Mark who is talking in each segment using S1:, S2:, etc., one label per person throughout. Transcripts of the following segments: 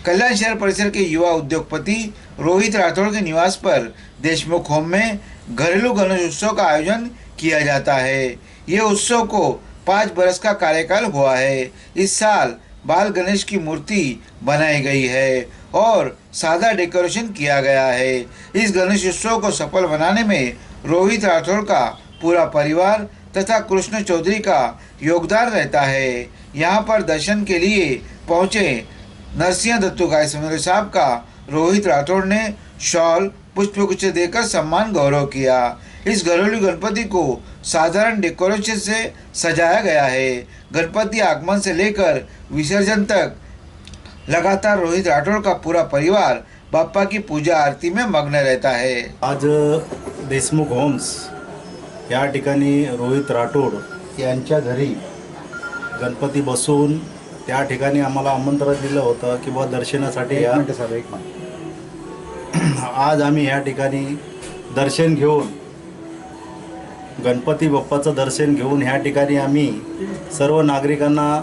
S1: कल्याण शहर परिसर के युवा उद्योगपति रोहित राठौड़ के निवास पर देशमुख होम में घरेलू गणेश उत्सव का आयोजन किया जाता है। ये उत्सव को 5 बरस का कार्यकाल हुआ है। इस साल बाल गणेश की मूर्ति बनाई गई है और सादा डेकोरेशन किया गया है। इस गणेश उत्सव को सफल बनाने में रोहित राठौड़ का पूरा परिवार तथा कृष्ण चौधरी का योगदान रहता है। यहाँ पर दर्शन के लिए पहुँचे नरसिंह दत्तू गायसमुद्र साहब का रोहित राठौड़ ने शॉल पुष्पगुच्छ देकर सम्मान गौरव किया। इस घरेलू गणपति को साधारण डेकोरेशन से सजाया गया है। गणपति आगमन से लेकर विसर्जन तक लगातार रोहित राठौड़ का पूरा परिवार बाप्पा की पूजा आरती में मग्न रहता है।
S2: आज देशमुख होम्स या ठिकाणी रोहित राठौड़ यांच्या घरी गणपती बसवून त्या ठिकाणी आम्हाला आमंत्रण दिलं होतं की बुवा दर्शनासाठी या। आज आम्ही या ठिकाणी दर्शन घेऊन गणपती बाप्पाचं दर्शन घेऊन ह्या ठिकाणी आम्ही सर्व नागरिकांना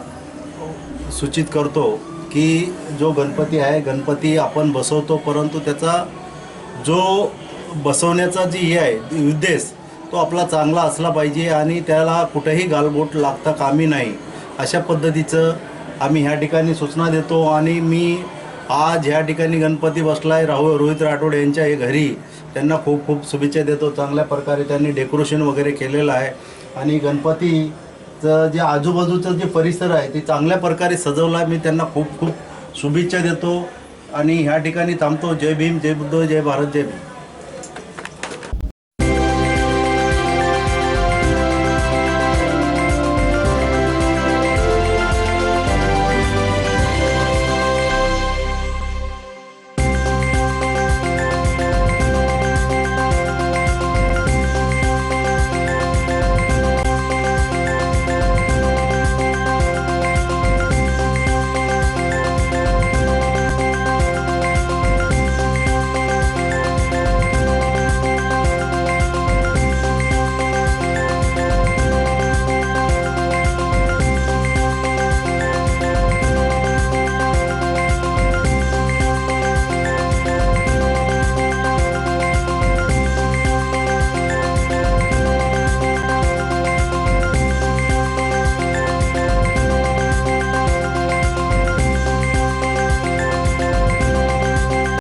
S2: सूचित करतो की जो गणपती आहे गणपती आपण बसवतो, परंतु त्याचा जो बसवण्याचा जी हे आहे उद्देश तो आपला चांगला असला पाहिजे आणि त्याला कुठेही गालबोट लागता कामी नाही, अशा पद्धतीचं आम्ही ह्या ठिकाणी सूचना देतो। आणि मी आज ह्या ठिकाणी गणपती बसलाय रोहित राठौड़ यांच्या घरी त्यांना खूप खूप शुभेच्छा देतो। चांगल्या प्रकारे त्यांनी डेकोरेशन वगैरे केलेलं आहे आणि गणपतीचं जे आजूबाजूचं जे परिसर आहे ते चांगल्या प्रकारे सजवला आहे। मी त्यांना खूप खूप शुभेच्छा देतो आणि ह्या ठिकाणी थांबतो। जय भीम, जय बुद्ध, जय भारत, जय भीम।